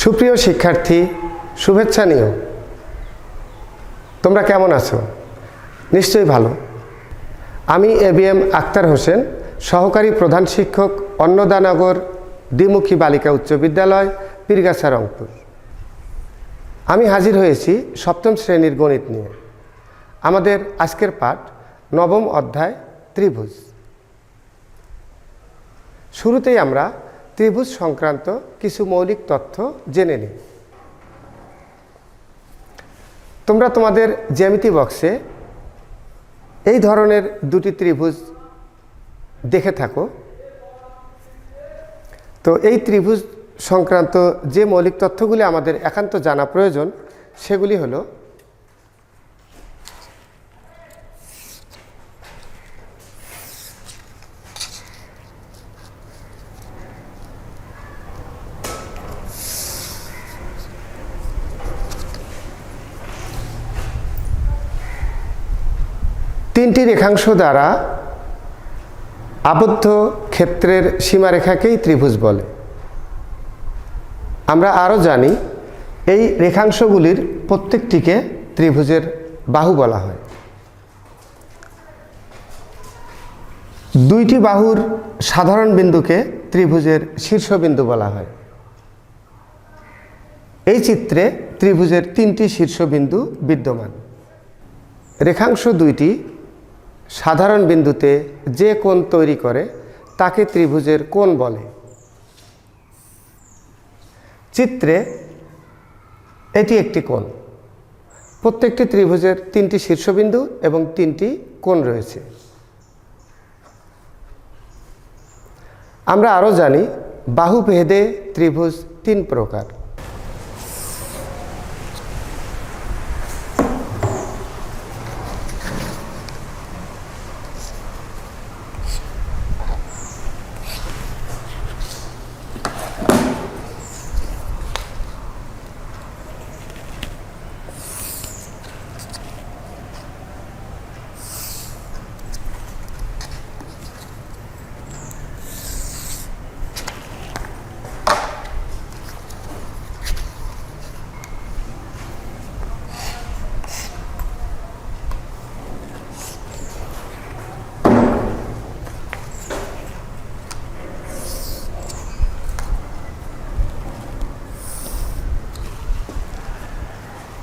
সুপ্রিয় শিক্ষার্থী, শুভেচ্ছা নিও। তোমরা কেমন আছো? নিশ্চয়ই ভালো। আমি এবিএম আক্তার হোসেন, সহকারী প্রধান শিক্ষক, অন্নদানগর দ্বিমুখী বালিকা উচ্চ বিদ্যালয়, পীরগাছা, রংপুর। আমি হাজির হয়েছি সপ্তম শ্রেণীর গণিত নিয়ে। আমাদের আজকের পাঠ নবম অধ্যায় ত্রিভুজ। শুরুতেই আমরা ত্রিভুজ সংক্রান্ত কিছু মৌলিক তথ্য জেনে নিই। তোমরা তোমাদের জ্যামিতি বক্সে এই ধরনের দুটি ত্রিভুজ দেখে থাকো। তো এই ত্রিভুজ সংক্রান্ত যে মৌলিক তথ্যগুলি আমাদের একান্ত জানা প্রয়োজন সেগুলি হলো: তিনটি রেখাংশ দ্বারা আবদ্ধ ক্ষেত্রের সীমারেখাকেই ত্রিভুজ বলে। আমরা আরও জানি এই রেখাংশগুলির প্রত্যেকটিকে ত্রিভুজের বাহু বলা হয়। দুইটি বাহুর সাধারণ বিন্দুকে ত্রিভুজের শীর্ষবিন্দু বলা হয়। এই চিত্রে ত্রিভুজের তিনটি শীর্ষবিন্দু বিদ্যমান। রেখাংশ দুইটি সাধারণ বিন্দুতে যে কোণ তৈরি করে তাকে ত্রিভুজের কোণ বলে। চিত্রে এটি একটি কোণ। প্রত্যেকটি ত্রিভুজের তিনটি শীর্ষবিন্দু এবং তিনটি কোণ রয়েছে। আমরা আরও জানি বাহুভেদে ত্রিভুজ তিন প্রকার।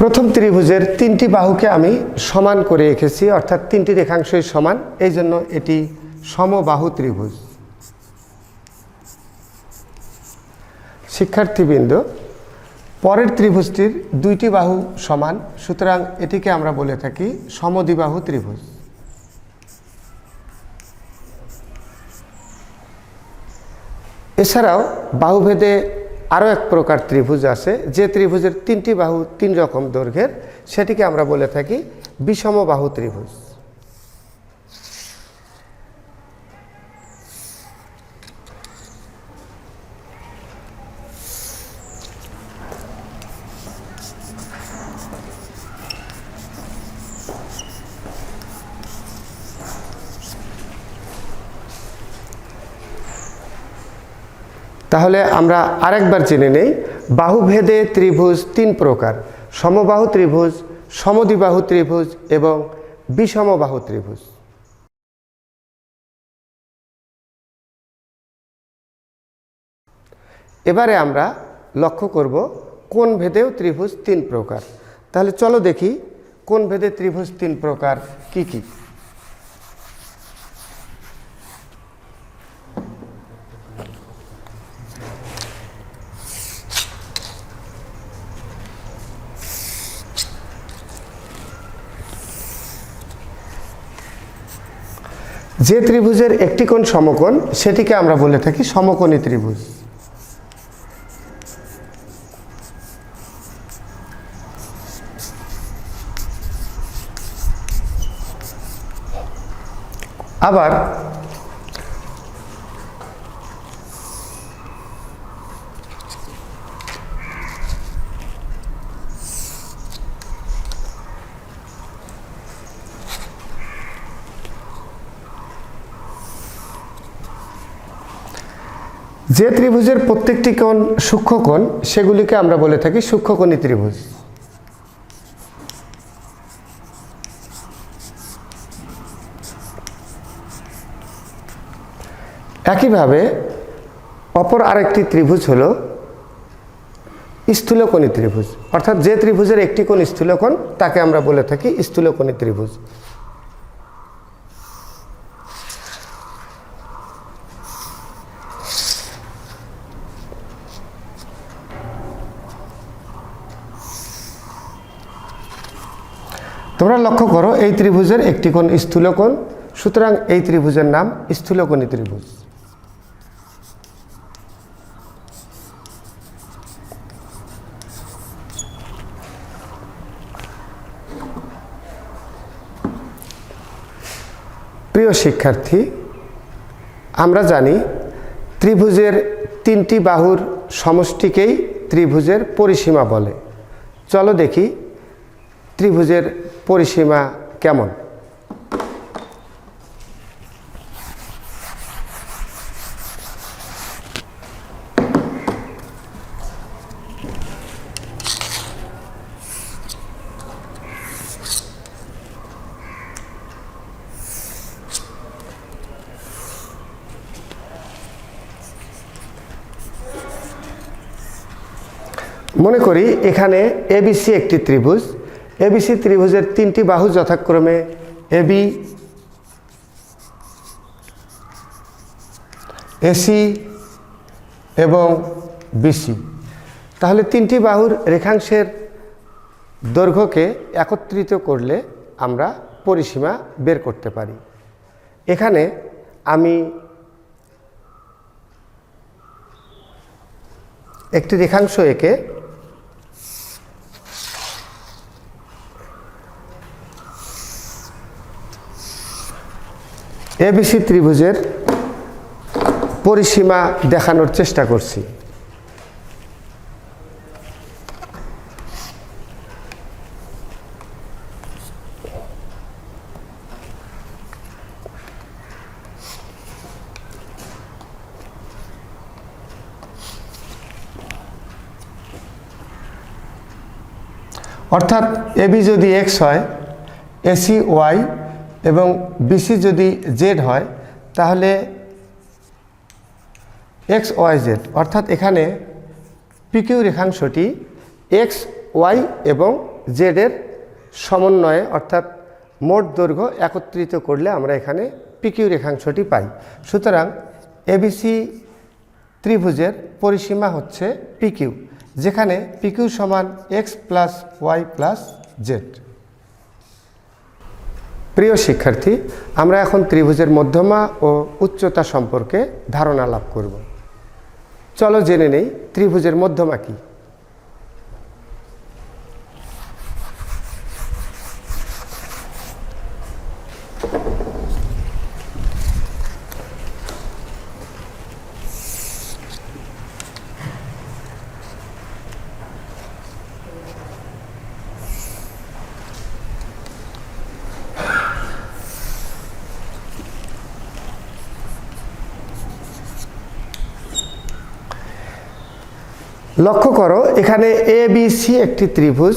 প্রথম ত্রিভুজের তিনটি বাহুকে আমি সমান করে এঁকেছি, অর্থাৎ তিনটি রেখাংশই সমান, এই জন্য এটি সমবাহু ত্রিভুজ। শিক্ষার্থীবৃন্দ, পরের ত্রিভুজটির দুইটি বাহু সমান, সুতরাং এটিকে আমরা বলে থাকি সমদ্বিবাহু ত্রিভুজ। এছাড়াও বাহুভেদে আরও এক প্রকার ত্রিভুজ আছে, যে ত্রিভুজের তিনটি বাহু তিন রকম দৈর্ঘ্যের, সেটিকে আমরা বলে থাকি বিষমবাহু ত্রিভুজ। তাহলে আমরা আরেকবার জেনে নেই, বাহুভেদে ত্রিভুজ তিন প্রকার: সমবাহু ত্রিভুজ, সমদ্বিবাহু ত্রিভুজ এবং বিষমবাহু ত্রিভুজ। এবারে আমরা লক্ষ্য করব কোণ ভেদেও ত্রিভুজ তিন প্রকার। তাহলে চলো দেখি কোণ ভেদে ত্রিভুজ তিন প্রকার কি কি। যে ত্রিভুজের একটি কোণ সমকোণ সেটিকে আমরা বলে থাকি সমকোণী ত্রিভুজ। আবার যে ত্রিভুজের প্রত্যেকটি কোণ সূক্ষ্মকোণ সেগুলিকে আমরা বলে থাকি সূক্ষ্মকোণী ত্রিভুজ। একইভাবে অপর আরেকটি ত্রিভুজ হল স্থূলকোণী ত্রিভুজ, অর্থাৎ যে ত্রিভুজের একটি কোণ স্থূলকোণ তাকে আমরা বলে থাকি স্থূলকোণী ত্রিভুজ। তোমরা লক্ষ্য করো এই ত্রিভুজের একটি কোণ স্থূলকোণ, সুতরাং এই ত্রিভুজের নাম স্থূলকোণী ত্রিভুজ। প্রিয় শিক্ষার্থী, আমরা জানি ত্রিভুজের তিনটি বাহুর সমষ্টিকেই ত্রিভুজের পরিসীমা বলে। চলো দেখি ত্রিভুজের পরিসীমা কেমন। মনে করি এখানে এবিসি একটি ত্রিভুজ। এবিসি ত্রিভুজের তিনটি বাহু যথাক্রমে এবি, এসি এবং বিসি। তাহলে তিনটি বাহুর রেখাংশের দৈর্ঘ্যকে একত্রিত করলে আমরা পরিসীমা বের করতে পারি। এখানে আমি একটি রেখাংশ এঁকে এবিসি ত্রিভুজের পরিসীমা দেখানোর চেষ্টা করছি। অর্থাৎ এবি যদি এক্স হয়, এসি ওয়াই এবং বিসি যদি জেড হয়, তাহলে এক্স ওয়াই জেড, অর্থাৎ এখানে পিকিউ রেখাংশটি এক্স ওয়াই এবং জেডের সমন্বয়ে অর্থাৎ মোট দৈর্ঘ্য একত্রিত করলে আমরা এখানে পিকিউ রেখাংশটি পাই। সুতরাং এবিসি ত্রিভুজের পরিসীমা হচ্ছে পিকিউ, যেখানে পিকিউ সমান X plus Y plus Z. প্রিয় শিক্ষার্থী, আমরা এখন ত্রিভুজের মধ্যমা ও উচ্চতা সম্পর্কে ধারণা লাভ করব। চলো জেনে নেই ত্রিভুজের মধ্যমা কি। লক্ষ্য করো এখানে এ বি সি একটি ত্রিভুজ।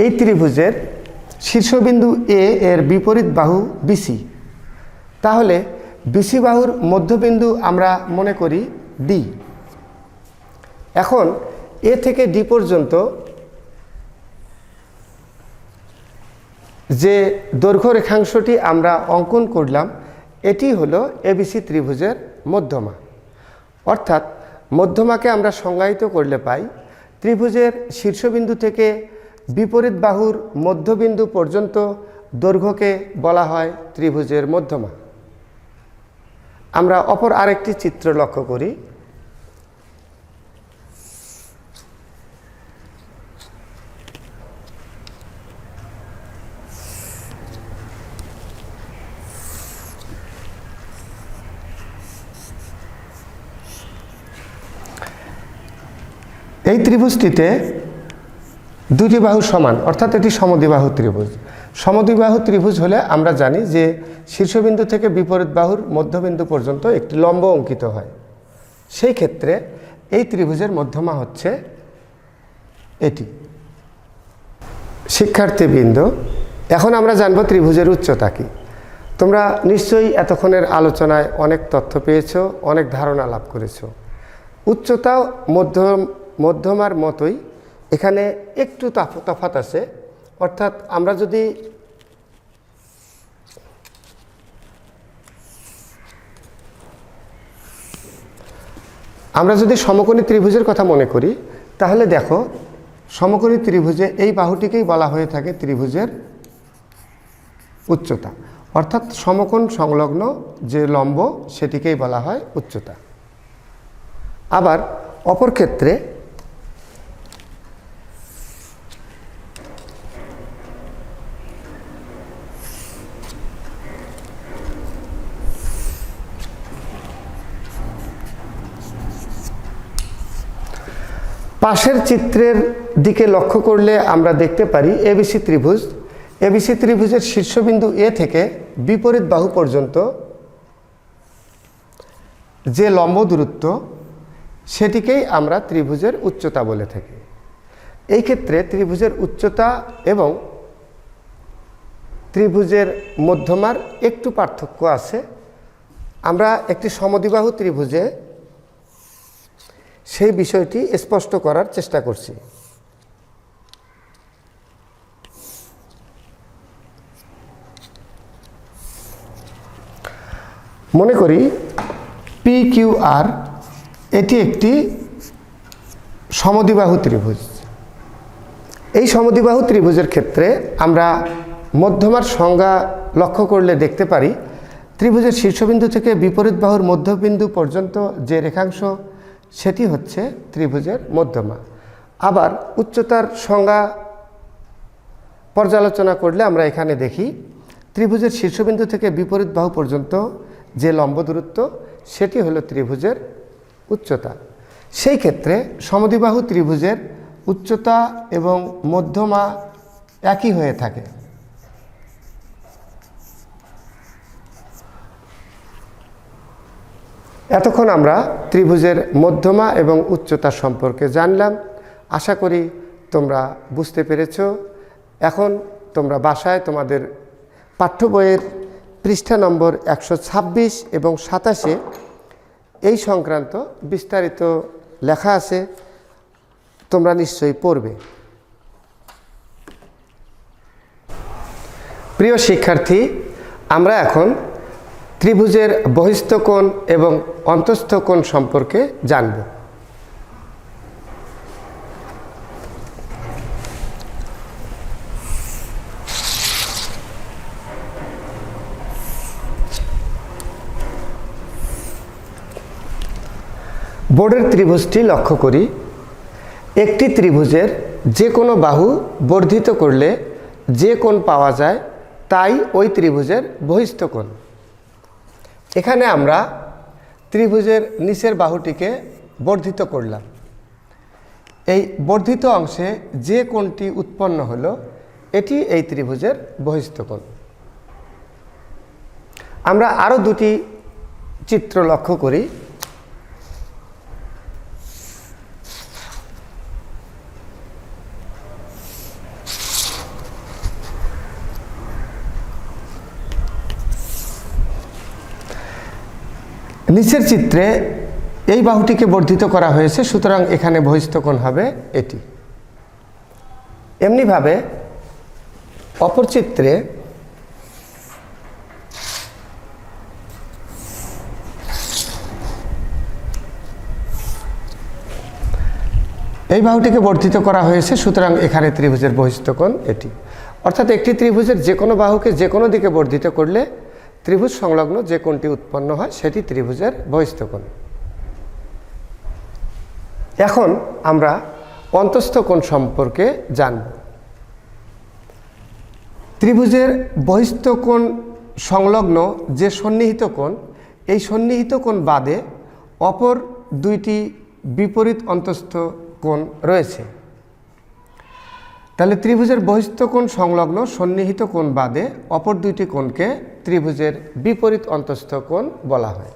এই ত্রিভুজের শীর্ষবিন্দু এ এর বিপরীত বাহু বিসি। তাহলে বিসি বাহুর মধ্যবিন্দু আমরা মনে করি ডি। এখন এ থেকে ডি পর্যন্ত যে দৈর্ঘ্য রেখাংশটি আমরা অঙ্কন করলাম, এটি হলো এবিসি ত্রিভুজের মধ্যমা। অর্থাৎ মধ্যমাকে আমরা সংজ্ঞায়িত করলে পাই ত্রিভুজের শীর্ষবিন্দু থেকে বিপরীত বাহুর মধ্যবিন্দু পর্যন্ত দৈর্ঘ্যকে বলা হয় ত্রিভুজের মধ্যমা। আমরা অপর আরেকটি চিত্র লক্ষ্য করি। এই ত্রিভুজটিতে দুটি বাহু সমান, অর্থাৎ এটি সমদ্বিবাহু ত্রিভুজ। সমদ্বিবাহু ত্রিভুজ হলে আমরা জানি যে শীর্ষবিন্দু থেকে বিপরীত বাহুর মধ্যবিন্দু পর্যন্ত একটি লম্ব অঙ্কিত হয়। সেই ক্ষেত্রে এই ত্রিভুজের মধ্যমা হচ্ছে এটি। শিক্ষার্থীবৃন্দ, এখন আমরা জানব ত্রিভুজের উচ্চতা কী। তোমরা নিশ্চয়ই এতক্ষণের আলোচনায় অনেক তথ্য পেয়েছো, অনেক ধারণা লাভ করেছো। উচ্চতাও মধ্যমার মতোই, এখানে একটু তফাৎ আছে। অর্থাৎ আমরা যদি সমকোণী ত্রিভুজের কথা মনে করি, তাহলে দেখো সমকোণী ত্রিভুজে এই বাহুটিকেই বলা হয়ে থাকে ত্রিভুজের উচ্চতা। অর্থাৎ সমকোণ সংলগ্ন যে লম্ব সেটিকেই বলা হয় উচ্চতা। আবার অপর ক্ষেত্রে পাশের চিত্রের দিকে লক্ষ্য করলে আমরা দেখতে পারি এবিসি ত্রিভুজ। এবিসি ত্রিভুজের শীর্ষবিন্দু এ থেকে বিপরীত বাহু পর্যন্ত যে লম্ব দূরত্ব সেটিকেই আমরা ত্রিভুজের উচ্চতা বলে থাকি। এই ক্ষেত্রে ত্রিভুজের উচ্চতা এবং ত্রিভুজের মধ্যমার একটু পার্থক্য আছে। আমরা একটি সমদ্বিবাহু ত্রিভুজে সেই বিষয়টি স্পষ্ট করার চেষ্টা করছি। মনে করি PQR এটি একটি সমদ্বিবাহু ত্রিভুজ। এই সমদ্বিবাহু ত্রিভুজের ক্ষেত্রে আমরা মধ্যমার সংজ্ঞা লক্ষ্য করলে দেখতে পারি ত্রিভুজের শীর্ষবিন্দু থেকে বিপরীত বাহুর মধ্যবিন্দু পর্যন্ত যে রেখাংশ সেটি হচ্ছে ত্রিভুজের মধ্যমা। আবার উচ্চতার সংজ্ঞা পর্যালোচনা করলে আমরা এখানে দেখি ত্রিভুজের শীর্ষবিন্দু থেকে বিপরীত বাহু পর্যন্ত যে লম্ব দূরত্ব সেটি হলো ত্রিভুজের উচ্চতা। সেই ক্ষেত্রে সমদ্বিবাহু ত্রিভুজের উচ্চতা এবং মধ্যমা একই হয়ে থাকে। এতক্ষণ আমরা ত্রিভুজের মধ্যমা এবং উচ্চতা সম্পর্কে জানলাম। আশা করি তোমরা বুঝতে পেরেছো। এখন তোমরা বাসায় তোমাদের পাঠ্য বইয়ের পৃষ্ঠা নম্বর 126 এবং 27 এই সংক্রান্ত বিস্তারিত লেখা আছে, তোমরা নিশ্চয়ই পড়বে। প্রিয় শিক্ষার্থী, আমরা এখন ত্রিভুজের বহিস্থ কোণ এবং অন্তঃস্থ কোণ সম্পর্কে জানব। বোর্ডের ত্রিভুজটি লক্ষ্য করি। একটি ত্রিভুজের যে কোনো বাহু বর্ধিত করলে যে কোণ পাওয়া যায় তাই ওই ত্রিভুজের বহিস্থ কোণ। এখানে আমরা ত্রিভুজের নিচের বাহুটিকে বর্ধিত করলাম। এই বর্ধিত অংশে যে কোণটি উৎপন্ন হলো এটি এই ত্রিভুজের বহিস্থ কোণ। আমরা আরও দুটি চিত্র লক্ষ্য করি। নিচের চিত্রে এই বাহুটিকে বর্ধিত করা হয়েছে, সুতরাং এখানে বহিস্থ কোণ হবে এটি। এমনিভাবে অপর চিত্রে এই বাহুটিকে বর্ধিত করা হয়েছে, সুতরাং এখানে ত্রিভুজের বহিস্থ কোণ এটি। অর্থাৎ একটি ত্রিভুজের যে কোনো বাহুকে যে কোনো দিকে বর্ধিত করলে ত্রিভুজ সংলগ্ন যে কোণটি উৎপন্ন হয় সেটি ত্রিভুজের বহিস্থ কোণ। এখন আমরা অন্তঃস্থ কোণ সম্পর্কে জানব। ত্রিভুজের বহিস্থ কোণ সংলগ্ন যে সন্নিহিত কোণ, এই সন্নিহিত কোণ বাদে অপর দুইটি বিপরীত অন্তঃস্থ কোণ রয়েছে। তাহলে ত্রিভুজের বহিস্থ কোণ সংলগ্ন সন্নিহিত কোণ বাদে অপর দুইটি কোণকে ত্রিভুজের বিপরীত অন্তঃস্থ কোণ বলা হয়।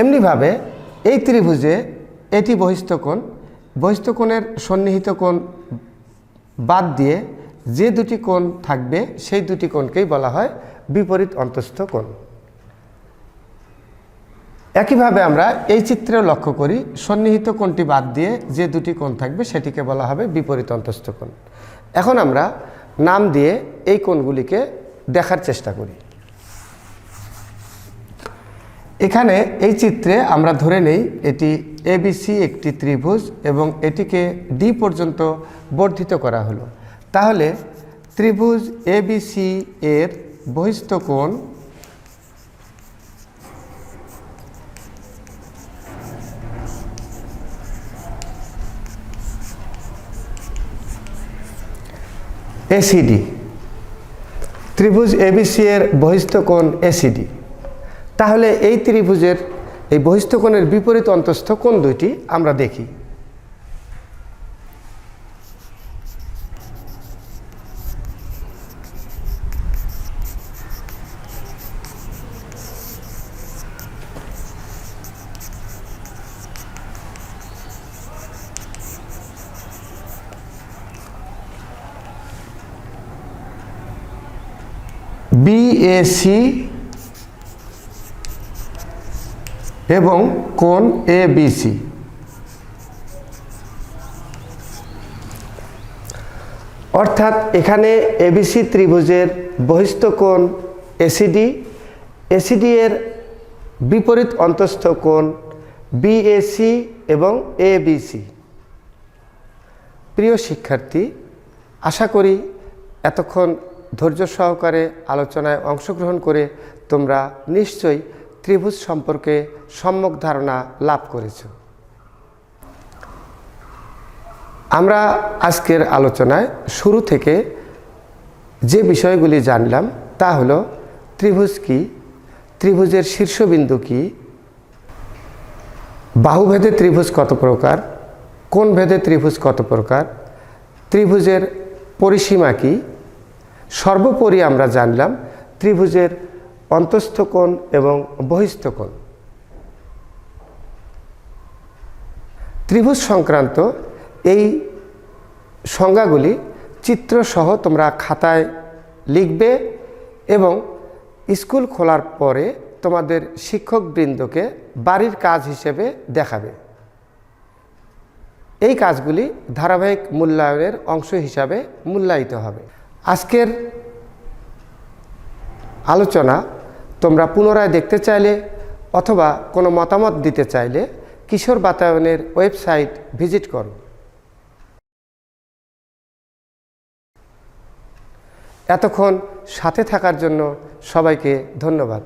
এমনিভাবে এই ত্রিভুজে এটি বহিস্থ কোণ, বহিস্থ কোণের সন্নিহিত কোণ বাদ দিয়ে যে দুটি কোণ থাকবে সেই দুটি কোণকেই বলা হয় বিপরীত অন্তস্থ কোণ। একইভাবে আমরা এই চিত্রেও লক্ষ্য করি, সন্নিহিত কোণটি বাদ দিয়ে যে দুটি কোণ থাকবে সেটিকে বলা হবে বিপরীত অন্তস্থ কোণ। এখন আমরা নাম দিয়ে এই কোণগুলিকে দেখার চেষ্টা করি। এখানে এই চিত্রে আমরা ধরে নেই এটি এবিসি একটি ত্রিভুজ এবং এটিকে ডি পর্যন্ত বর্ধিত করা হলো। তাহলে ত্রিভুজ এবিসি এর বহিস্থ কোণ এসিডি, ত্রিভুজ এবিসি এর বহিস্থ কোণ এসিডি। তাহলে এই ত্রিভুজের এই বহিস্থ কোণের বিপরীত অন্তস্থ কোণ দুইটি আমরা দেখি। বিএসি এবং কোণ এবিসি। অর্থাৎ এখানে এবিসি ত্রিভুজের বহিস্থ কোণ এসিডি, এসিডি এর বিপরীত অন্তস্থ কোণ বিএসি এবং এবিসি। প্রিয় শিক্ষার্থী, আশা করি এতক্ষণ ধৈর্য সহকারে আলোচনায় অংশগ্রহণ করে তোমরা নিশ্চয়ই ত্রিভুজ সম্পর্কে সম্যক ধারণা লাভ করেছ। আমরা আজকের আলোচনায় শুরু থেকে যে বিষয়গুলি জানলাম তা হলো ত্রিভুজ কি, ত্রিভুজের শীর্ষবিন্দু কি, বাহুভেদে ত্রিভুজ কত প্রকার, কোণ ভেদে ত্রিভুজ কত প্রকার, ত্রিভুজের পরিসীমা কি, সর্বোপরি আমরা জানলাম ত্রিভুজের অন্তস্থ কোণ এবং বহিস্থ কোণ। ত্রিভুজ সংক্রান্ত এই সংজ্ঞাগুলি চিত্রসহ তোমরা খাতায় লিখবে এবং স্কুল খোলার পরে তোমাদের শিক্ষকবৃন্দকে বাড়ির কাজ হিসেবে দেখাবে। এই কাজগুলি ধারাবাহিক মূল্যায়নের অংশ হিসাবে মূল্যায়িত হবে। আজকের আলোচনা তোমরা পুনরায় দেখতে চাইলে অথবা কোনো মতামত দিতে চাইলে কিশোর বাতায়নের ওয়েবসাইট ভিজিট করো। এতক্ষণ সাথে থাকার জন্য সবাইকে ধন্যবাদ।